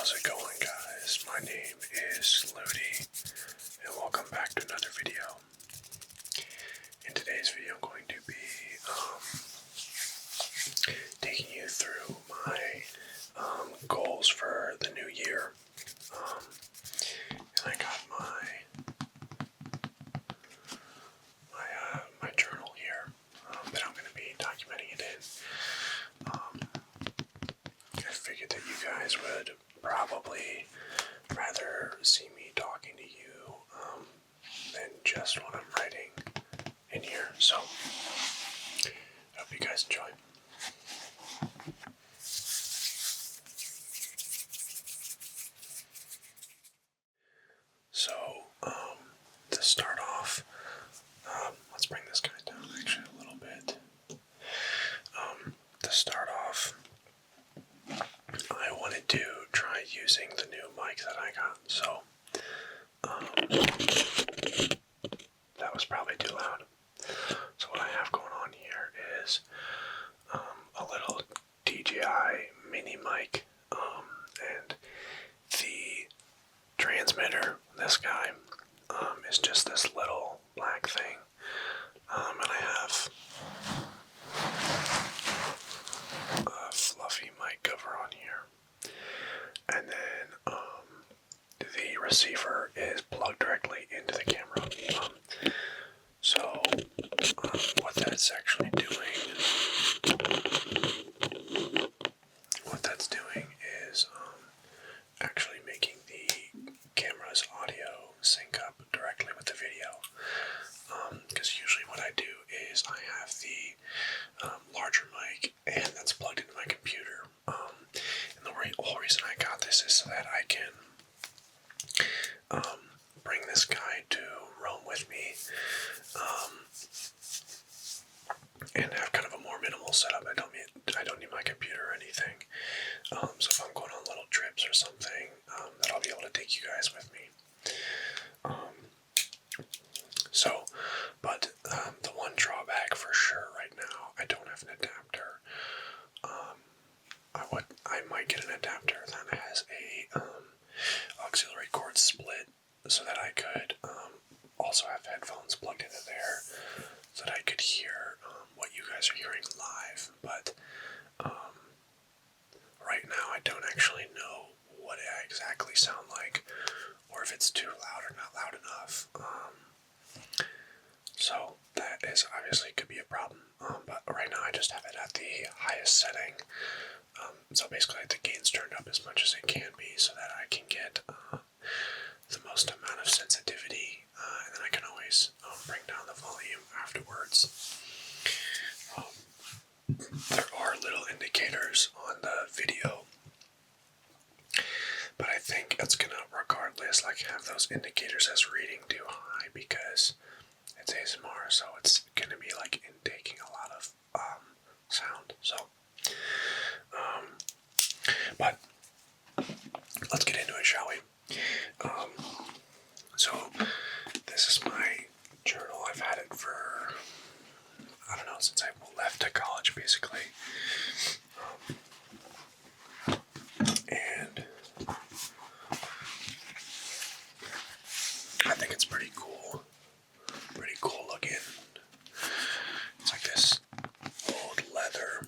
How's it going, guys? My name is Ludi, and welcome back to another video. In today's video, I'm going to be taking you through my goals for the new year. And I got my journal here that I'm going to be documenting it in. I figured that you guys would probably rather see me talking to you than just what I'm writing in here. So, I hope you guys enjoy. So, to start off, let's bring this guy down actually a little bit. To start off, I wanted to try using the new mic that I got, so that was probably too loud. So what I have going on here is a little DJI mini mic, and the transmitter, this guy, is just this little black thing, and I have a fluffy mic cover on here, and then the receiver is plugged directly into the camera. So what that's actually doing, is actually making the camera's audio sync up directly with the video. Because usually what I do is I have the larger mic, and that's plugged into my computer. And the whole reason I got this is so that I can bring this guy to Rome with me, and have kind of a more minimal setup. I don't need my computer or anything. So if I'm going on little trips or something, that I'll be able to take you guys with me. But the one drawback for sure right now, I don't have an adapter. I might get an adapter that has a auxiliary cord split, so that I could also have headphones plugged into there, so that I could hear what you guys are hearing live. But right now I don't actually know what I exactly sound like, or if it's too loud or not loud enough. So that is obviously could be a problem. But right now I just have it at the highest setting. So basically the gain's turned up as much as it can be, so that I can get the most amount of sensitivity, and then I can always bring down the volume afterwards. There are little indicators on the video, but I think it's gonna regardless have those indicators as reading too high, because it's ASMR, so it's gonna be intaking a lot of sound. So but let's get into it, shall we? So this is my journal. I've had it for, I don't know, since I left college, basically. And I think it's pretty cool looking. It's like this old leather,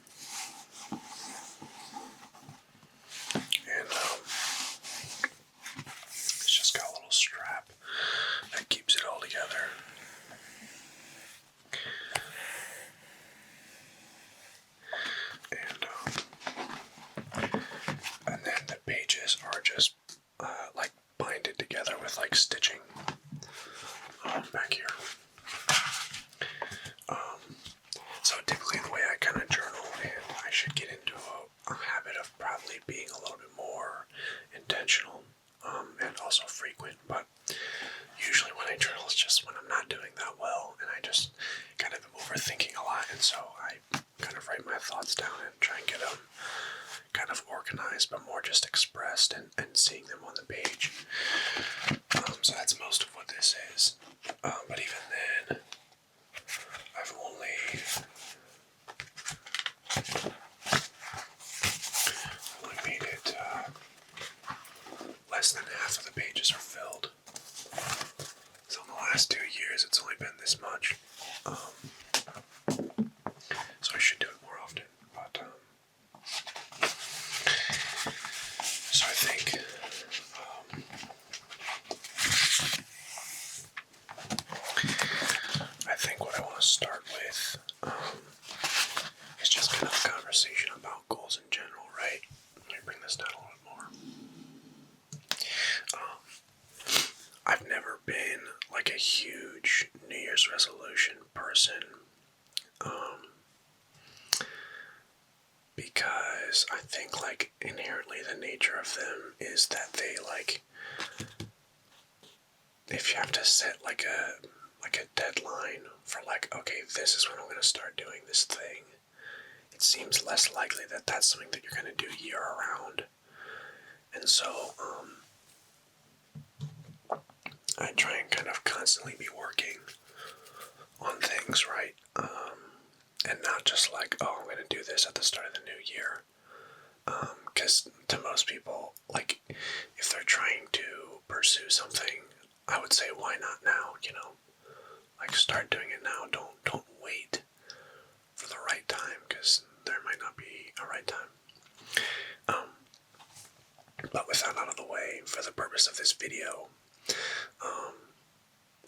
and it's just got a little strap that keeps it all together. And then the pages are just binded together with stitching back here. So typically the way I kind of journal, and I should get into a habit of probably being a little bit more intentional and also frequent, but usually when I journal it's just when I'm not doing that well, and I just kind of am overthinking a lot, and so I kind of write my thoughts down and try and get them kind of organized, but more just expressed and seeing them on the page. So that's most of what this is. But even then, I've only made it last 2 years, it's only been this much. So I should do it more often. But so I think what I want to start with is just kind of a conversation about goals in general, right? Let me bring this down a little bit more. I've never been like a huge New Year's resolution person. Because I think like inherently the nature of them is that they like, if you have to set like a deadline for like, okay, this is when I'm going to start doing this thing, it seems less likely that that's something that you're going to do year round. And so I try and kind of constantly be working on things, right? And not just like, oh, I'm going to do this at the start of the new year. Because to most people, like, if they're trying to pursue something, I would say, why not now, you know? Like, start doing it now. Don't wait for the right time, because there might not be a right time. But with that out of the way, for the purpose of this video,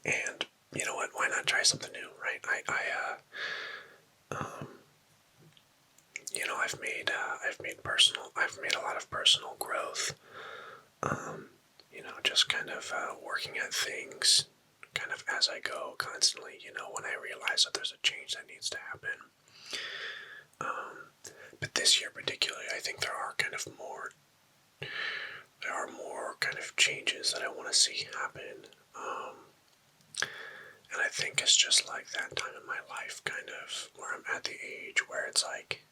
and you know what, why not try something new, right? You know, I've made a lot of personal growth. You know, just kind of working at things kind of as I go constantly, you know, when I realize that there's a change that needs to happen. But this year particularly, I think there are more kind of changes that I want to see happen. And I think it's just like that time in my life, kind of, where I'm at the age where it's like,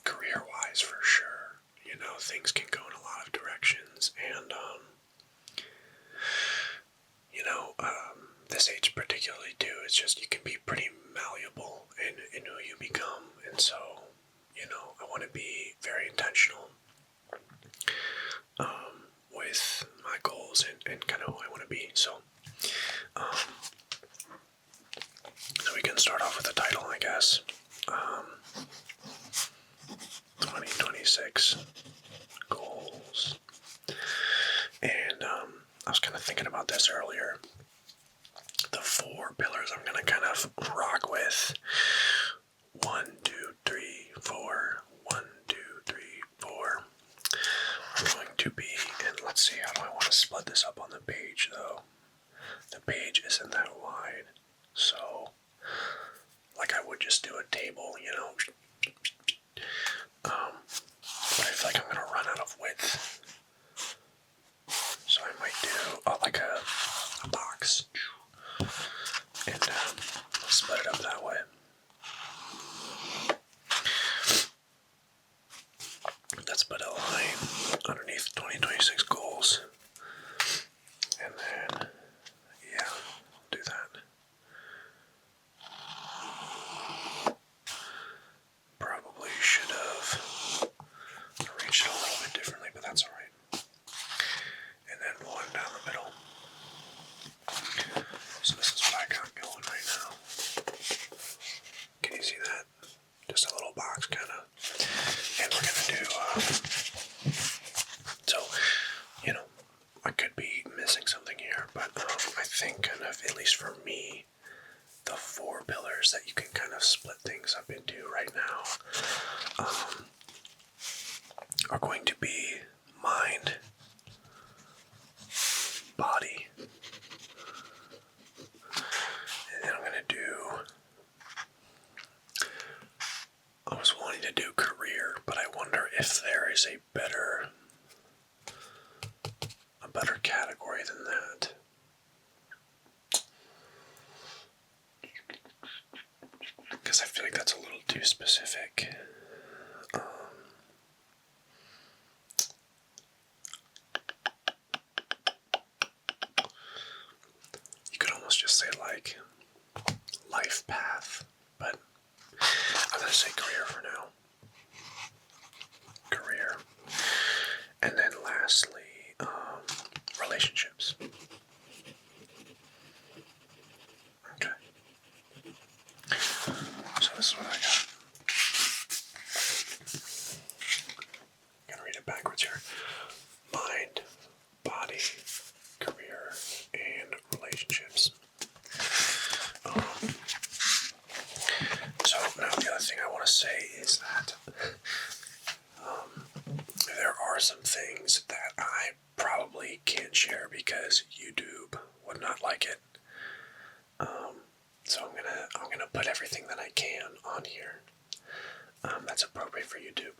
career-wise for sure, you know, things can go in a lot of directions, and, you know, this age particularly too, it's just, you can be pretty malleable in who you become, and so, you know, I want to be very intentional with my goals and kind of who I want to be. So we can start off with the title, I guess. 2026 goals. And I was kind of thinking about this earlier. The 4 pillars I'm going to kind of rock with. 1, 2, 3, 4. 1, 2, 3, 4. Going to be, and let's see, how do I want to split this up on the page though? The page isn't that wide, so like I would just do a table, you know. But I feel like I'm gonna run out of width, so I might do like a box and split it up that way. Let's put a line underneath 2026 goals, and then yeah, do that. Probably should have arranged it a little bit differently, but that's alright. And then 1 down the middle. So this is what I got going right now. Can you see that? Just a little box, kind of. And we're gonna do, so, you know, I could be missing something here, but I think kind of, at least for me, the 4 pillars that you can kind of split things up into right now are going to be mind, body, and then I'm going to do, I was wanting to do career, but I wonder if there is a better category than that. Because I feel like that's a little too specific. You could almost just say like life path, but I'm going to say career for now. Career. And then lastly, relationships. mind, body, career, and relationships. So now the other thing I want to say is that there are some things that I probably can't share because YouTube would not like it. So I'm gonna put everything that I can on here. That's appropriate for YouTube.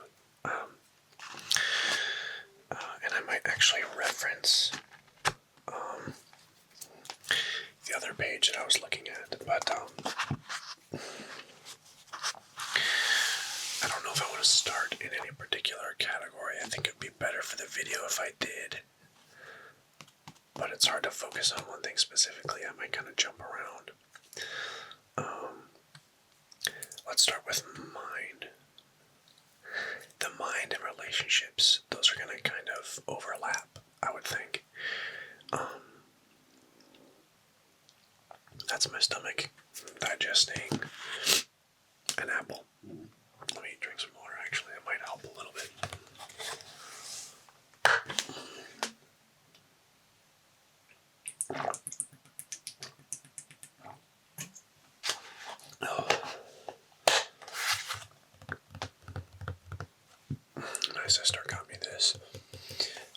And I might actually reference the other page that I was looking at, but I don't know if I want to start in any particular category. I think it'd be better for the video if I did, but it's hard to focus on one thing specifically. I might kind of jump around. Let's start with mind. The mind and relationships, those are going to kind of overlap, I would think. That's my stomach digesting an apple. Let me drink some water, actually. It might help a little bit. My sister got me this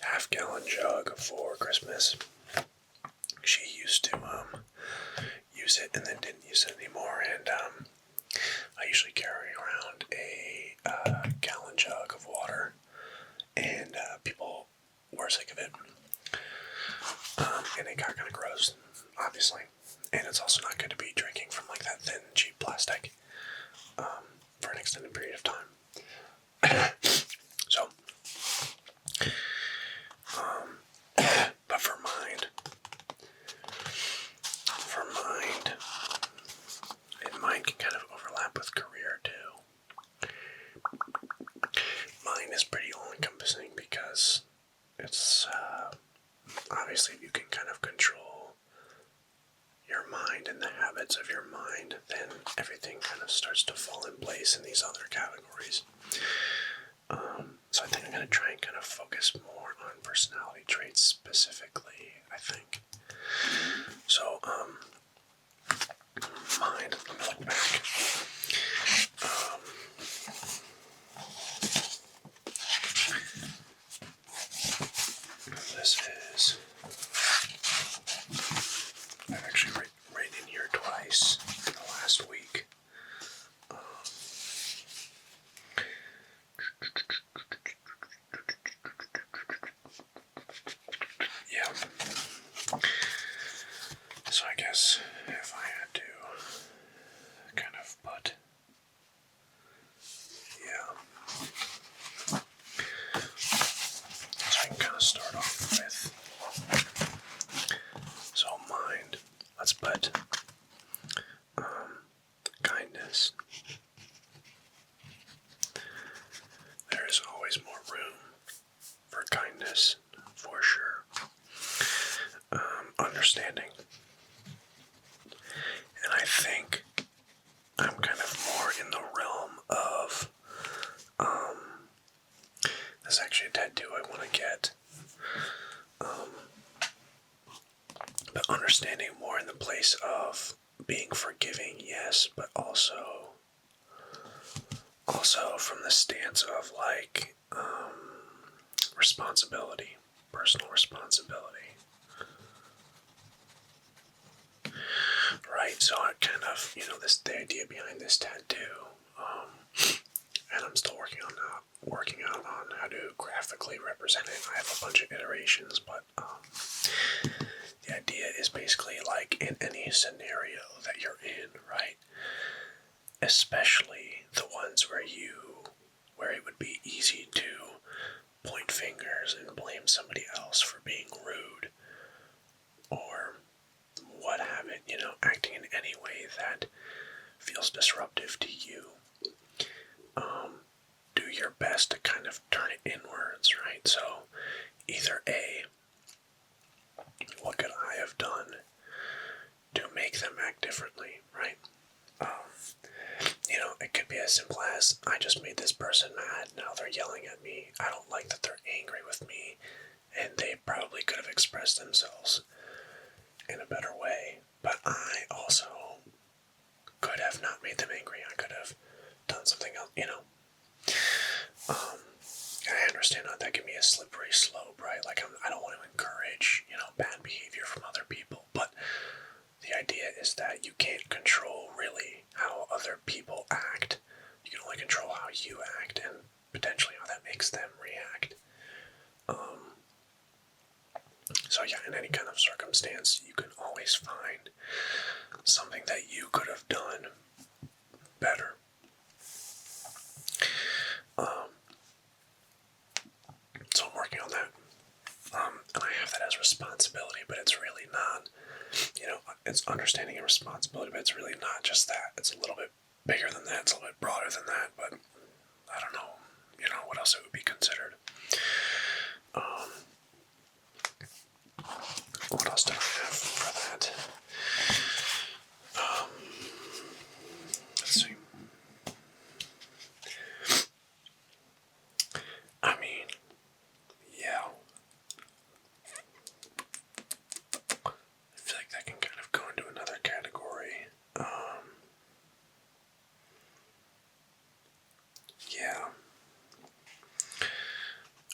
half-gallon jug for Christmas. She used to use it and then didn't use it anymore, and I usually carry around a gallon jug of water, and people were sick of it, and it got kind of gross, obviously, and it's also not good to be drinking from like that thin, cheap plastic for an extended period of time. So, but for mind, and mind can kind of overlap with career too. Mind is pretty all-encompassing because it's obviously if you can kind of control your mind and the habits of your mind, then everything kind of starts to fall in place in these other categories. So I think I'm going to try and kind of focus more on personality traits specifically, I think. So, mind, let me look back. This is, I've actually written in here twice in the last week. Yeah. So I guess if I had to kind of put, yeah. So I can kind of start off with, so mind, let's put kindness. There is always more room for kindness, for sure. Understanding. And I think I'm kind of more in the realm of, there's actually a tattoo I want to get. But understanding more in the place of being forgiving, yes, but also from the stance of like, responsibility, personal responsibility. Right, so I kind of, the idea behind this tattoo, and I'm still working out on how to graphically represent it. I have a bunch of iterations, but the idea is basically like in any scenario that you're in, right? Especially the ones where it would be easy to point fingers and blame somebody else for being rude, or what have it, acting in any way that feels disruptive to you. Do your best to kind of turn it inwards, right? So, either A, what could I have done to make them act differently, right? it could be as simple as I just made this person mad, now they're yelling at me. I don't like that they're angry with me, and they probably could have expressed themselves in a better way. But I also could have not made them angry. I could have done something else, And I understand that can be a slippery slope, right? Like, I don't want to encourage, bad behavior from other people, but the idea is that you can't control really how other people act. You can only control how you act and potentially how that makes them react. So yeah, in any kind of circumstance, you can always find something that you could have done better. So I'm working on that. And I have that as responsibility, but it's really not, it's understanding and responsibility, but it's really not just that. It's a little bit bigger than that. It's a little bit broader than that, but I don't know, what else it would be considered. What else did I have for that? Let's see. I mean, yeah. I feel like that can kind of go into another category. Yeah.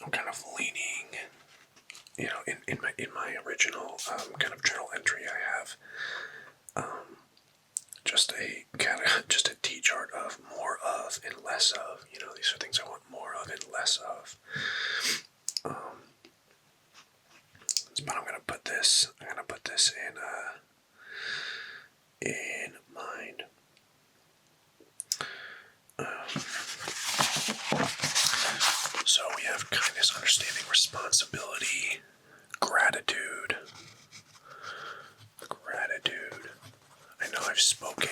I'm kind of leaning, in my original kind of journal entry, I have just a T chart of more of and less of. These are things I want more of and less of. But I'm gonna put this in mind. So we have kindness, understanding, responsibility, gratitude. I know I've spoken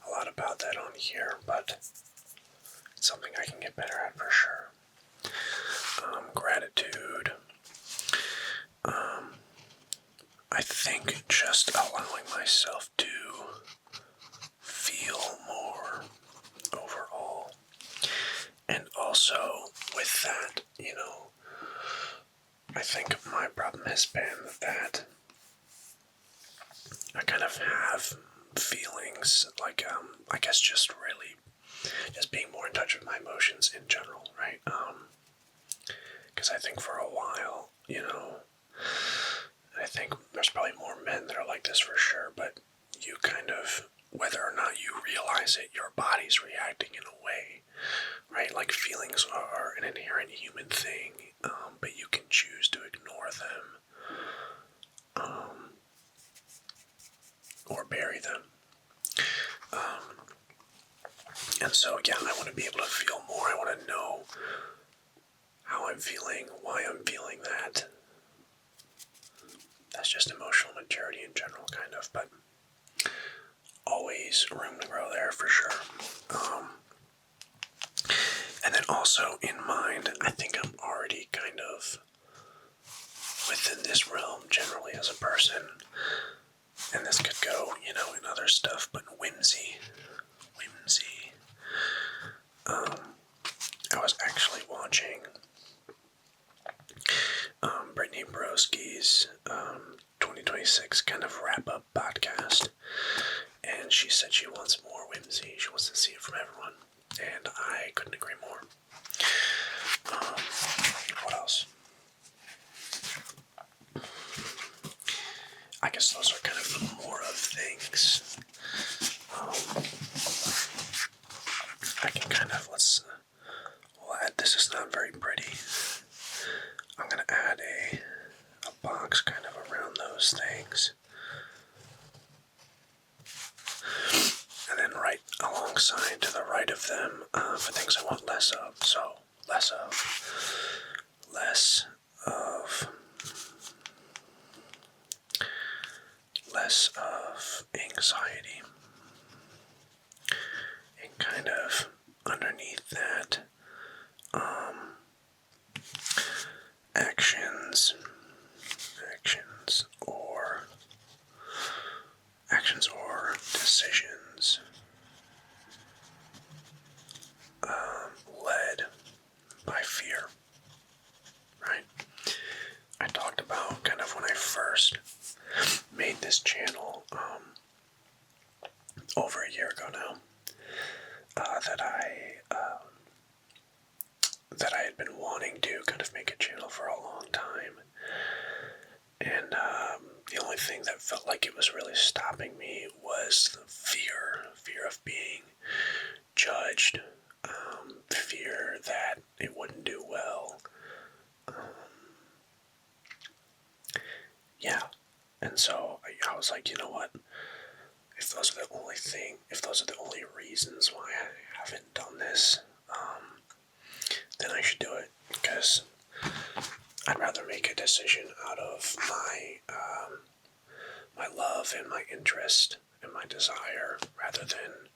a lot about that on here, but it's something I can get better at for sure. Gratitude. I think just allowing myself to feel more overall. And also, with that, I think my problem has been that I kind of have feelings like, I guess just really just being more in touch with my emotions in general, right? Because I think for a while, I think there's probably more men that are like this for sure, but you kind of, whether or not you realize it, your body's reacting in a way, right? Like feelings are an inherent human thing, but you can choose to ignore them, or bury them. And so, yeah, I want to be able to feel more. I want to know how I'm feeling, why I'm feeling that. That's just emotional maturity in general, kind of, but always room to grow there for sure. And then also in mind, I think I'm already kind of within this realm generally as a person, and this could go, in other stuff, but whimsy. I was actually watching Brittany Broski's 2026 kind of wrap-up podcast, and she said she wants more whimsy. She wants to see it from everyone, and I couldn't agree more. What else? I guess those are kind of the more of things. I can kind of, we'll add, this is not very pretty. I'm going to add a box kind of around those things. And then right alongside to the right of them for things I want less of. So, less of anxiety. And kind of underneath that, actions or decisions. first made this channel over a year ago now, that I had been wanting to kind of make a channel for a long time. And the only thing that felt like it was really stopping me was the fear of being judged, fear that it wouldn't do well. Yeah, and so I was like, you know what? If those are the only reasons why I haven't done this, then I should do it, because I'd rather make a decision out of my love and my interest and my desire rather than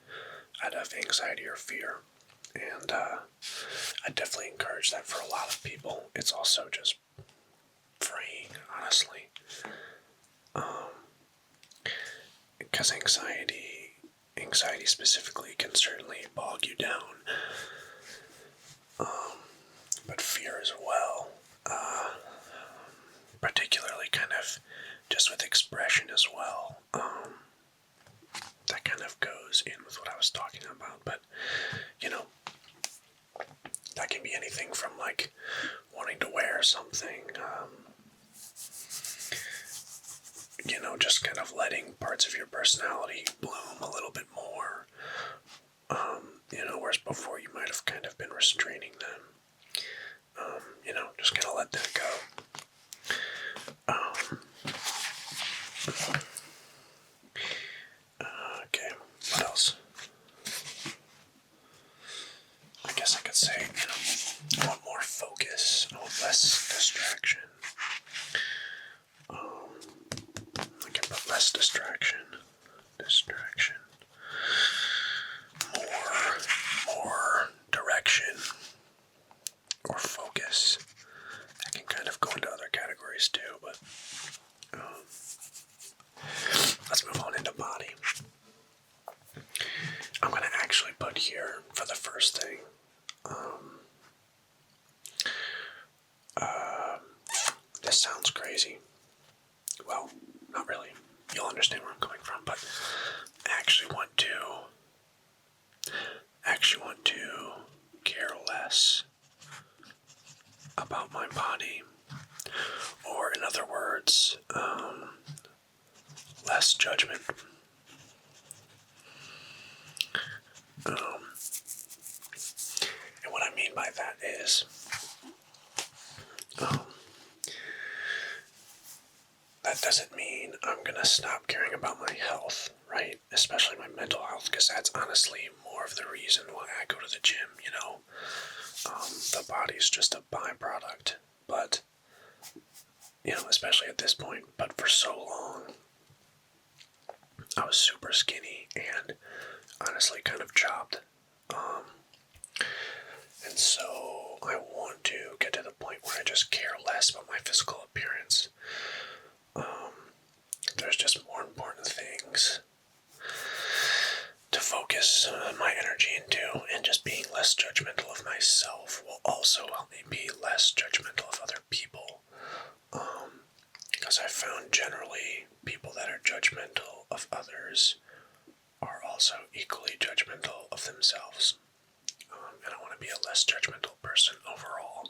out of anxiety or fear. And I definitely encourage that for a lot of people. It's also just freeing, honestly. Because anxiety specifically can certainly bog you down. But fear as well, particularly kind of just with expression as well, that kind of goes in with what I was talking about. But, you know, that can be anything from like wanting to wear something, just kind of letting parts of your personality bloom a little bit more, whereas before you might have kind of been restraining them. Just kind of let that go. Okay, what else? I guess I could say, I want more focus, I want less distraction. I can put less distraction, more direction, or focus. That can kind of go into other categories too, but let's move on into body. I'm going to actually put here for the first thing, this sounds crazy. Well, not really. You'll understand where I'm coming from, but I actually want to care less about my body, or in other words, less judgment. And what I mean by that is, that doesn't mean I'm gonna stop caring about my health, right? Especially my mental health, because that's honestly more of the reason why I go to the gym, The body's just a byproduct, but, especially at this point, but for so long, I was super skinny and honestly kind of chopped. And so I want to get to the point where I just care less about my physical appearance. There's just more important things to focus my energy into, and just being less judgmental of myself will also help me be less judgmental of other people. Because I've found generally people that are judgmental of others are also equally judgmental of themselves. And I want to be a less judgmental person overall.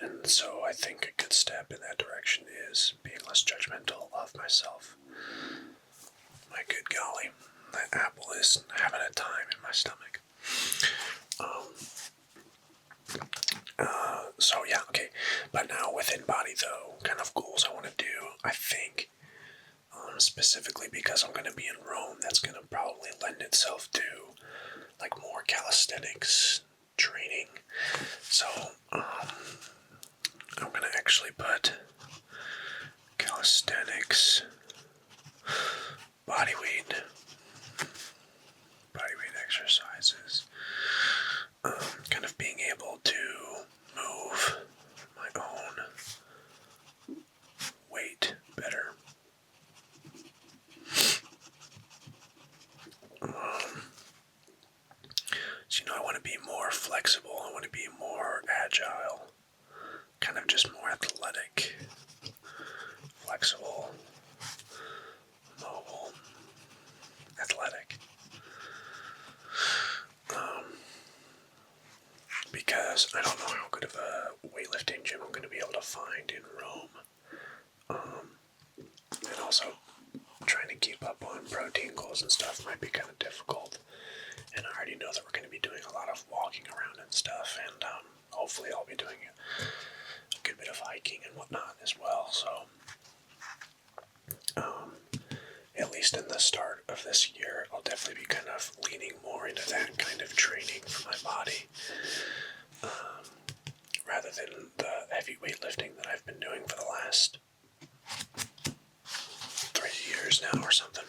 And so I think a good step in that direction is being less judgmental of myself. My good golly, that apple is having a time in my stomach. So yeah, okay. But now within body though, kind of goals I want to do, I think, specifically because I'm going to be in Rome, that's going to probably lend itself to like more calisthenics training. So I'm going to actually put calisthenics, body weight exercises, kind of being able to move my own weight better. So, I want to be more flexible, I want to be more agile, kind of just more athletic. flexible, mobile, athletic. Because I don't know how good of a weightlifting gym I'm going to be able to find in Rome. And also, trying to keep up on protein goals and stuff might be kind of difficult. And I already know that we're going to be doing a lot of walking around and stuff, and hopefully I'll be doing a good bit of hiking and whatnot as well. So, at least in the start of this year, I'll definitely be kind of leaning more into that kind of training for my body, rather than the heavy weightlifting that I've been doing for the last 3 years now or something.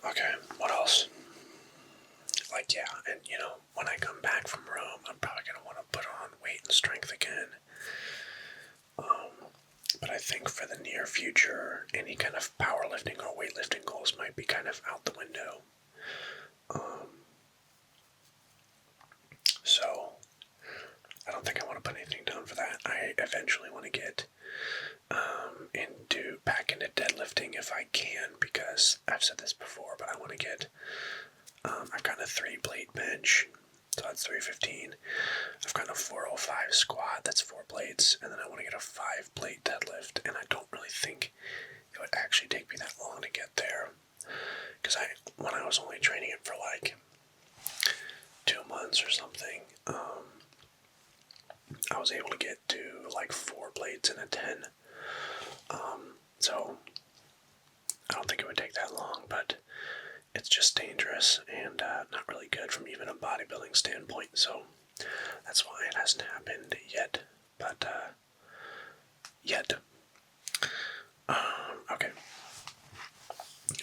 Okay, what else? Like, yeah, and when I come back from Rome, I'm probably going to want to put on weight and strength again. But I think for the near future, any kind of powerlifting or weightlifting goals might be kind of out the window. So, I don't think I want to put anything down for that. I eventually want to get back into deadlifting if I can, because I've said this before, but I want to get, I've got a 3-plate bench, so that's 315. I've got a 405 squat, that's 4 plates, and then I want to get a 5-plate deadlift, and I don't really think it would actually take me that long to get there, because when I was only training it for like 2 months or something, I was able to get to like 4 plates and a 10. So I don't think it would take that long, but it's just dangerous and not really good from even a bodybuilding standpoint. So that's why it hasn't happened yet. But yet. Okay.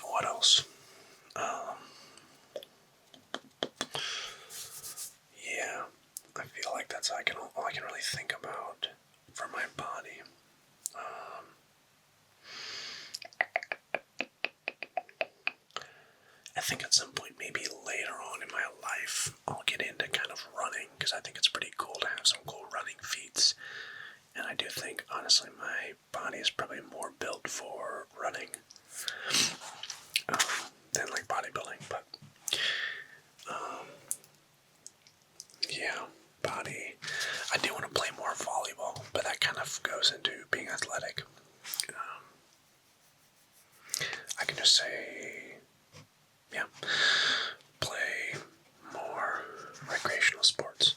What else? Yeah, I feel like that's all I can really think about for my body. I think at some point, maybe later on in my life, I'll get into kind of running, because I think it's pretty cool to have some cool running feats. And I do think, honestly, my body is probably more built for running than like bodybuilding. But yeah, body. I do want to play more volleyball, but that kind of goes into being athletic. I can just say, yeah, play more recreational sports.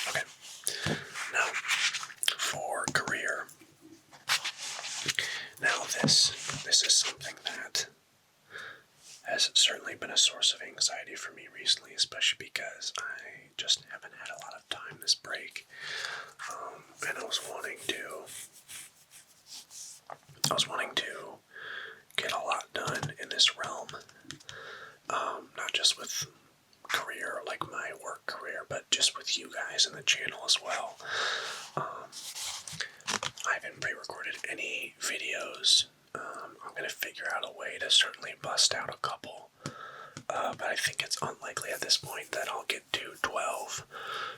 Okay, now for career. Now this is something that has certainly been a source of anxiety for me recently, especially because I just haven't had a lot of time this break, and I was wanting to get a lot done in this realm, not just with career, like my work career, but just with you guys in the channel as well. I haven't pre-recorded any videos. I'm going to figure out a way to certainly bust out a couple, but I think it's unlikely at this point that I'll get to 12,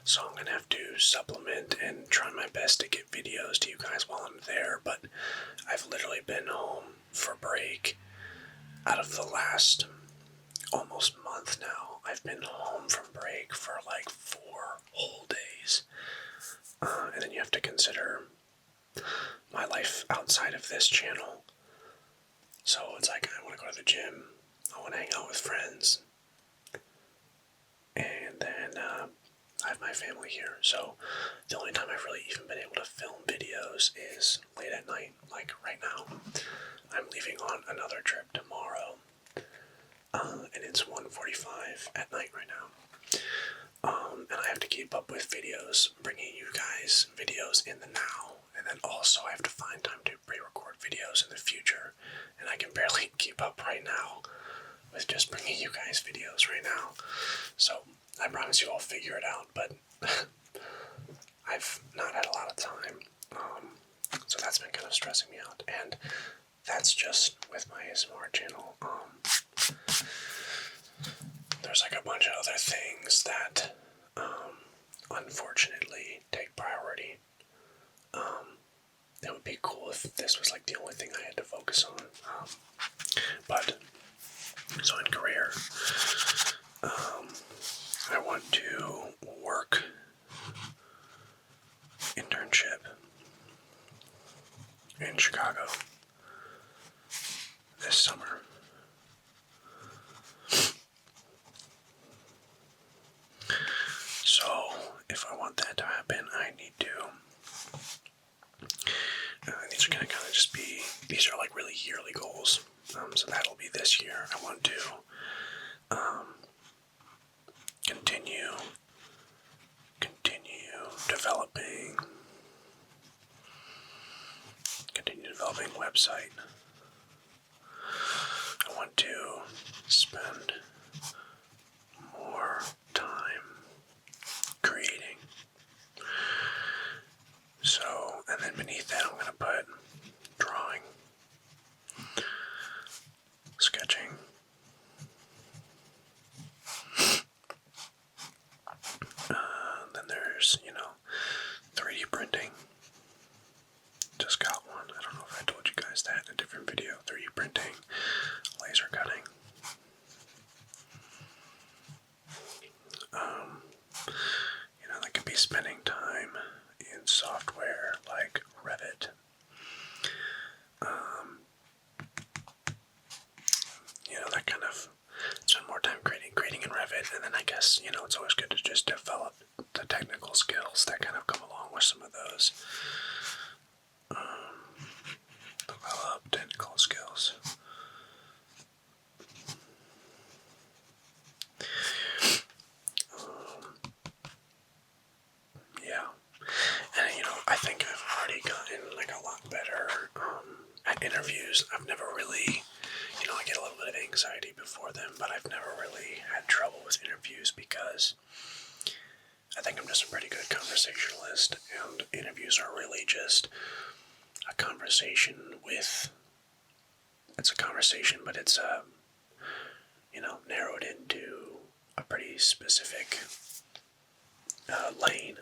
so I'm going to have to supplement and try my best to get videos to you guys while I'm there. But I've literally been home for break out of the last almost month now. I've been home from break for like 4 whole days, and then you have to consider my life outside of this channel. So it's like, I want to go to the gym, I want to hang out with friends, and then I have my family here. So the only time I've really even been able to film videos is late at night, like right now. I'm leaving on another trip tomorrow, and it's 1:45 at night right now. And I have to keep up with videos, bringing you guys videos in the now, and then also I have to find time to pre-record videos in the future, and I can barely keep up right now with just bringing you guys videos right now. So I promise you I'll figure it out, but I've not had a lot of time, so that's been kind of stressing me out, and that's just with my ASMR channel. The there's like a bunch of other things that unfortunately take priority. It would be cool if this was like the only thing I had to focus on. But so in career, I want to work internship in Chicago this summer. So if I want that to happen, I need to. These are gonna kind of just be. These are like really yearly goals. So that'll be this year. I want to continue developing website. I want to spend more time creating. So, and then beneath that I'm going to put drawing, sketching, then there's, 3D printing. Just got one. I don't know if I told you guys that in a different video. 3D printing, laser cutting. That could be spending time in software like Revit. That kind of spend more time creating in Revit, and then I guess, it's always good to just develop the technical skills that kind of come along with some of those. Develop technical skills. Yeah. And, I think I've already gotten, like, a lot better at interviews. I've never really, I get a little bit of anxiety before them, but I've never really had trouble with interviews because I think I'm just a pretty good conversationalist, and interviews are really just a conversation it's a conversation, but it's, narrowed into a pretty specific lane.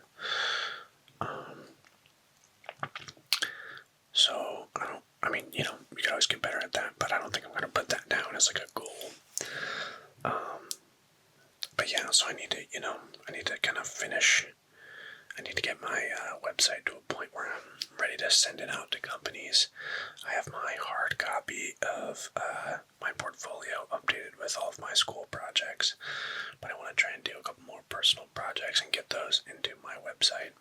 So, we could always get better at that, but I don't think I'm going to put that down as like a goal. But yeah, so I need to kind of finish. I need to get my website to a point where I'm ready to send it out to companies. I have my hard copy of my portfolio updated with all of my school projects, but I want to try and do a couple more personal projects and get those into my website.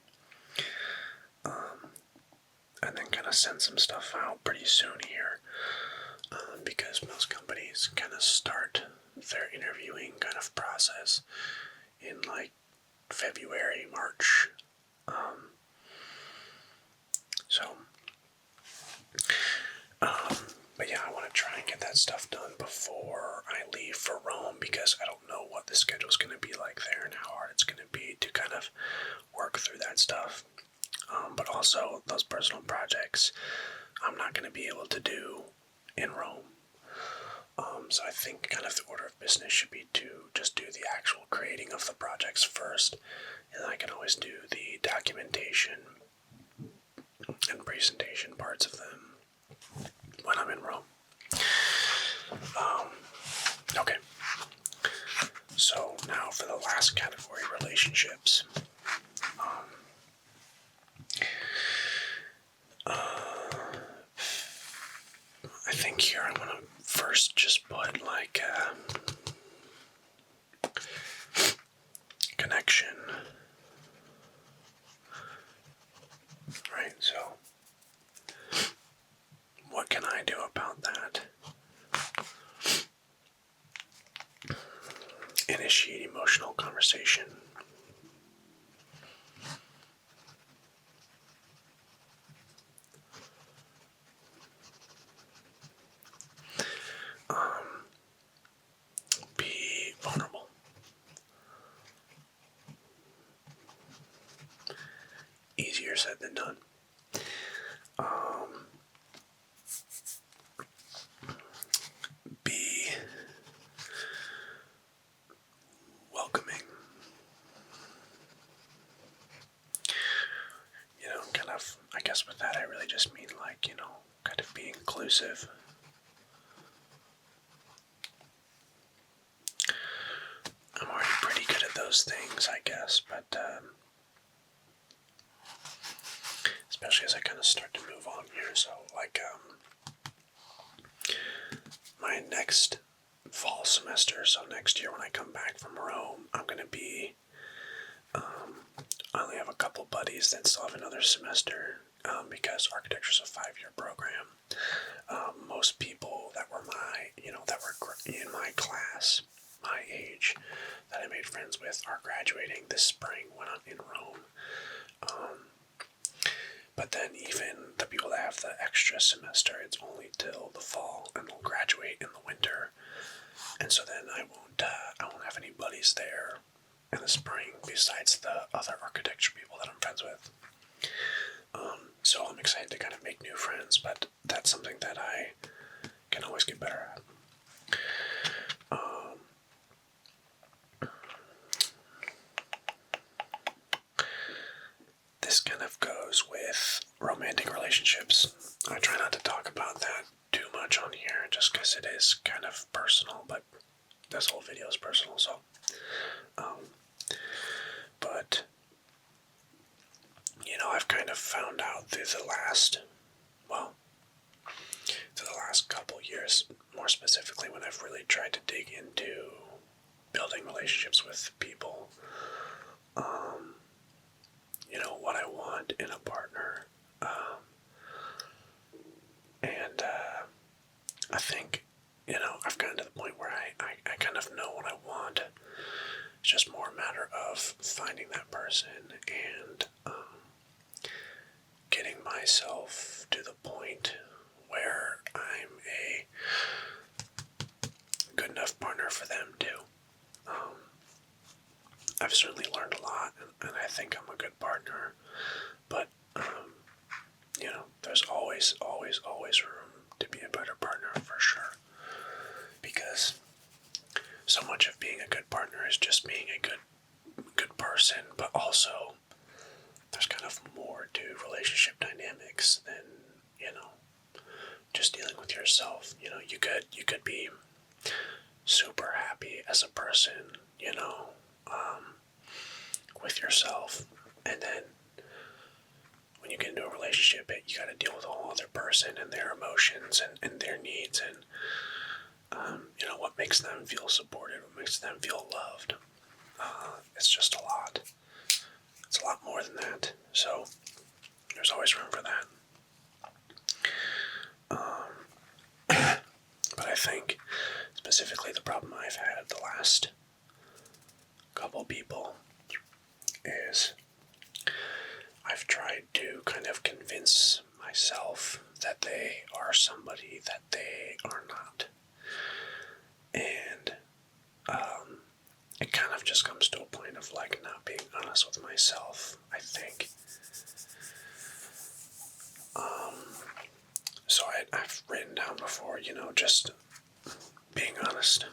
And then kind of send some stuff out pretty soon here, because most companies kind of start their interviewing kind of process in like February, March. But yeah, I want to try and get that stuff done before I leave for Rome, because I don't know what the schedule's going to be like there and how hard it's going to be to kind of work through that stuff. But also, those personal projects I'm not going to be able to do in Rome. So I think kind of the order of business should be to just do the actual creating of the projects first, and then I can always do the documentation and presentation parts of them when I'm in Rome. Okay. So now for the last category, relationships. I think here I'm going to first just put like connection. Right, so what can I do about that? Initiate emotional conversation. Be vulnerable. Easier said than done. Be exclusive. I'm already pretty good at those things, I guess, but especially as I kind of start to move on here. So, like, my next fall semester, so next year when I come back from Rome, I'm going to be, I only have a couple buddies that still have another semester, because architecture is a 5-year program. Most people that were that were in my class, my age, that I made friends with are graduating this spring when I'm in Rome. But then even the people that have the extra semester, it's only till the fall, and they'll graduate in the winter. And so then I won't have any buddies there in the spring besides the other architecture people that I'm friends with. So I'm excited to kind of make new friends, but that's something that I can always get better at. This kind of goes with romantic relationships. I try not to talk about that too much on here just because it is kind of personal, but this whole video is personal, so. But, I've kind of found out through the last couple years, more specifically when I've really tried to dig into building relationships with people, what I want in a partner. And I think, I've gotten to the point where I kind of know what I want. It's just more a matter of finding that person and getting myself to the point where I'm a good enough partner for them too. I've certainly learned a lot, and I think I'm a good partner, but, there's always room to be a better partner for sure, because so much of being a good partner is just being a good person, but also there's kind of more to relationship dynamics than, just dealing with yourself. You could be super happy as a person, with yourself, and then when you get into a relationship, you got to deal with a whole other person and their emotions and their needs and what makes them feel supported, what makes them feel loved. It's just a lot. It's a lot more than that. So there's always room for that. But I think specifically the problem I've had the last couple people is I've tried to kind of convince myself that they are somebody that they are not. And it kind of just comes to a point of like not being honest with myself, I think. So I've written down before, just being honest.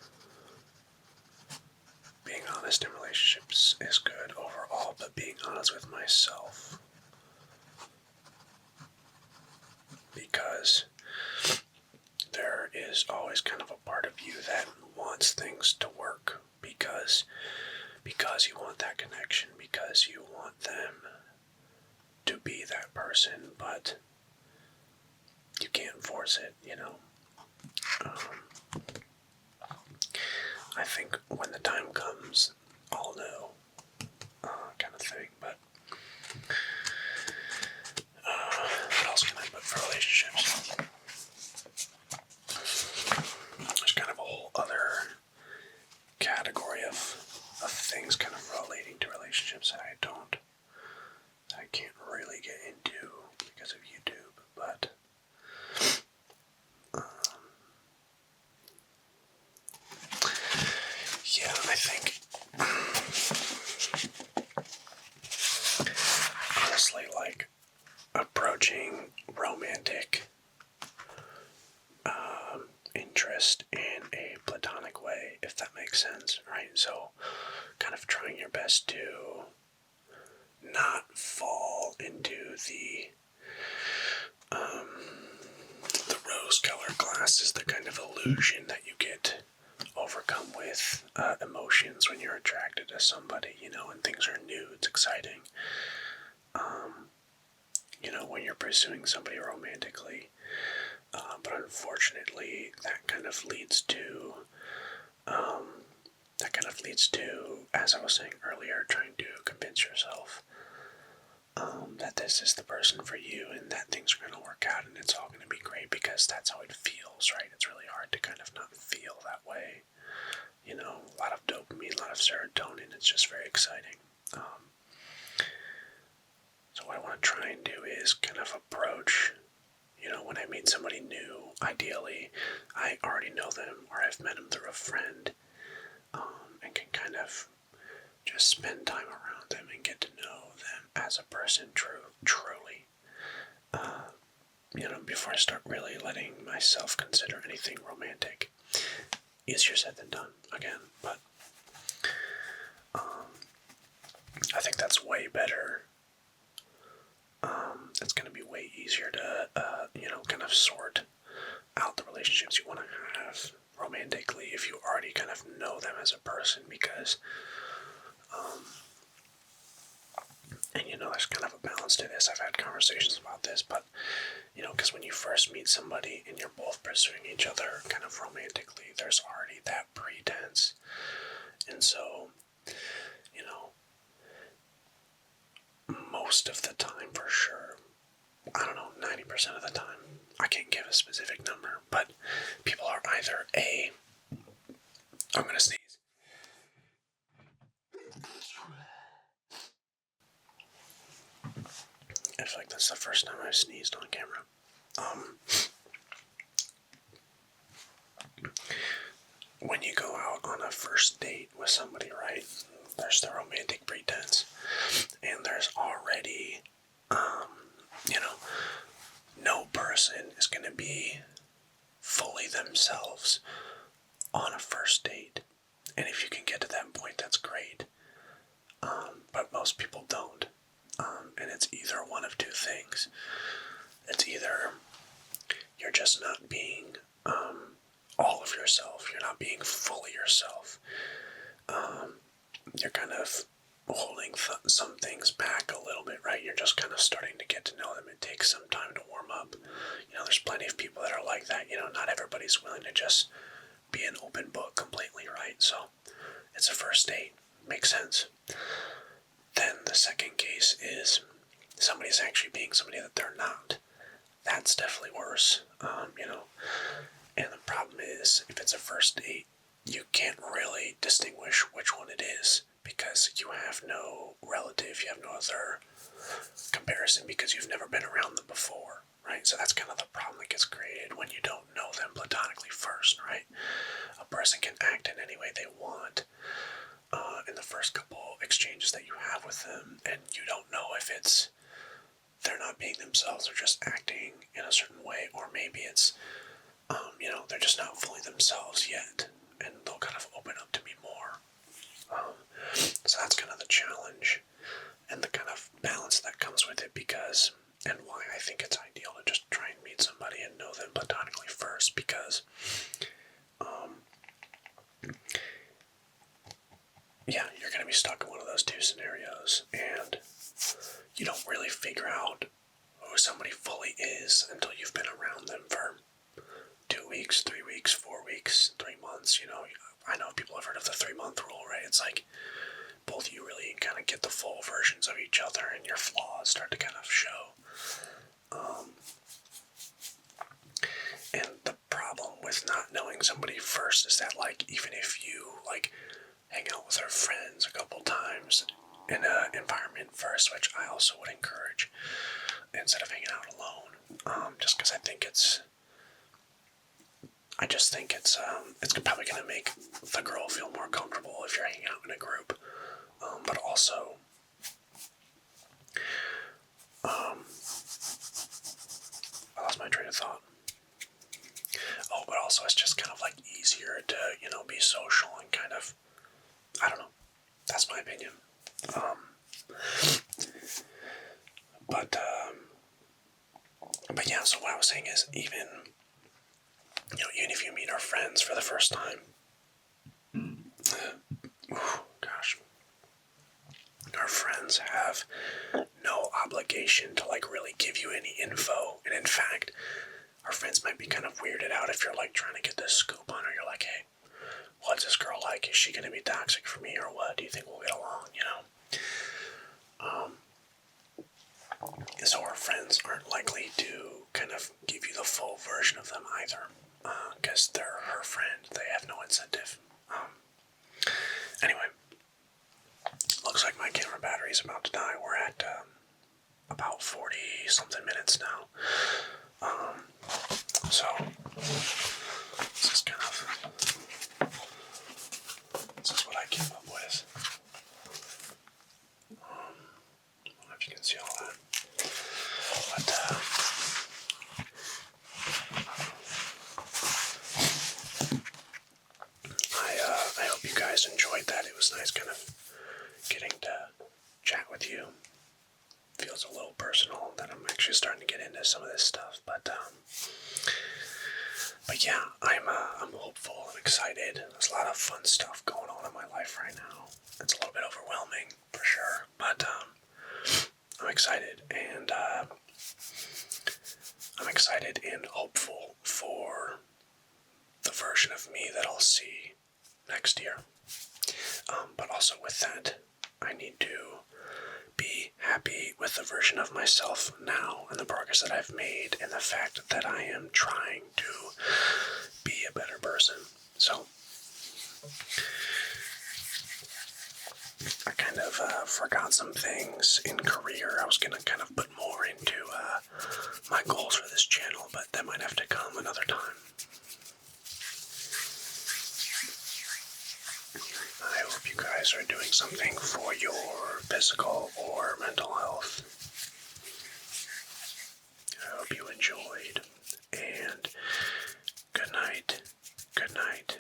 Being honest in relationships is good overall, but being honest with myself. Because there is always kind of a part of you that wants things to work because you want that connection, because you want them to be that person, but you can't force it, I think when the time comes, I'll know, kind of thing, but what else can I put for relationships? There's kind of a whole other category of things kind of relating to relationships that I can't really get into because of YouTube, but yeah, I think honestly, like approaching romantic interest in a platonic way, if that makes sense, right? So kind of trying your best to not fall into the rose-colored glass is the kind of illusion that you get overcome with emotions when you're attracted to somebody, and things are new, it's exciting. When you're pursuing somebody romantically. But unfortunately, that kind of leads to, as I was saying earlier, trying to convince yourself that this is the person for you and that things are going to work out and it's all going to be great because that's how it feels, right? It's really hard to kind of not feel that way. A lot of dopamine, a lot of serotonin, it's just very exciting. So what I want to try and do is kind of approach, when I meet somebody new, ideally, I already know them or I've met them through a friend, and can kind of just spend time around them and get to know them as a person truly. Before I start really letting myself consider anything romantic. Easier said than done, again, but I think that's way better. It's going to be way easier to, kind of sort out the relationships you want to have romantically if you already kind of know them as a person, because, and there's kind of a balance to this. I've had conversations about this, but, because when you first meet somebody and you're both pursuing each other kind of romantically, there's already that pretense. And so, most of the time for sure, I don't know, 90% of the time, I can't give a specific number, but people are either I'm gonna sneeze. I feel like that's the first time I've sneezed on camera. When you go out on a first date with somebody, right, there's the romantic pretense, and there's already, no person is going to be fully themselves on a first date. And if you can get to that point, that's great. But most people don't. And it's either one of two things. It's either you're just not being all of yourself. You're not being fully yourself. You're kind of holding some things back a little bit, right? You're just kind of starting to get to know them. It takes some time to warm up. There's plenty of people that are like that. Not everybody's willing to just be an open book completely, right? So it's a first date. Makes sense. Then the second case is somebody's actually being somebody that they're not. That's definitely worse, And the problem is, if it's a first date, you can't really distinguish which one it is because you have no relative, you have no other comparison because you've never been around them before, right? So that's kind of the problem that gets created when you don't know them platonically first, right? A person can act in any way they want in the first couple exchanges that you have with them, and you don't know if it's they're not being themselves or just acting in a certain way, or maybe it's they're just not fully themselves yet, and they'll kind of open up to me more. So that's kind of the challenge and the kind of balance that comes with it, because, and why I think it's ideal to just try and meet somebody and know them platonically first, because, yeah, you're going to be stuck in one of those two scenarios, and you don't really figure out who somebody fully is until you've been around them for 2 weeks, 3 weeks, 4 weeks, 3 months. I know people have heard of the 3-month rule, right? It's like both of you really kind of get the full versions of each other and your flaws start to kind of show. And the problem with not knowing somebody first is that, like, even if you, like, hang out with our friends a couple times in an environment first, which I also would encourage, instead of hanging out alone, just because I just think it's probably going to make the girl feel more comfortable if you're hanging out in a group. But also, I lost my train of thought. Oh, but also it's just kind of like easier to, be social and kind of, I don't know. That's my opinion. But yeah, so what I was saying is, even even if you meet our friends for the first time, gosh, our friends have no obligation to like really give you any info, and in fact, our friends might be kind of weirded out if you're like trying to get this scoop on her. You're like, hey, what's this girl like? Is she gonna be toxic for me or what? Do you think we'll get along? So our friends aren't likely to kind of give you the full version of them either, because they're her friend. They have no incentive. Anyway, looks like my camera battery is about to die. We're at about 40 something minutes now. So this is what I came up with. I don't know if you can see all that, but I hope you guys enjoyed that. It was nice kind of getting to chat with you. Feels a little personal that I'm actually starting to get into some of this stuff, but yeah, I'm hopeful and excited. There's a lot of fun stuff going on in my life right now. It's a little bit overwhelming for sure, but I'm excited, and I'm excited and hopeful for the version of me that I'll see next year. But also with that, I need to be happy with the version of myself now and the progress that I've made and the fact that I am trying to be a better person. So I kind of forgot some things in career. I was going to kind of put more into my goals for this channel, but that might have to come another time. I hope you guys are doing something for your physical or mental health. I hope you enjoyed, and good night, good night.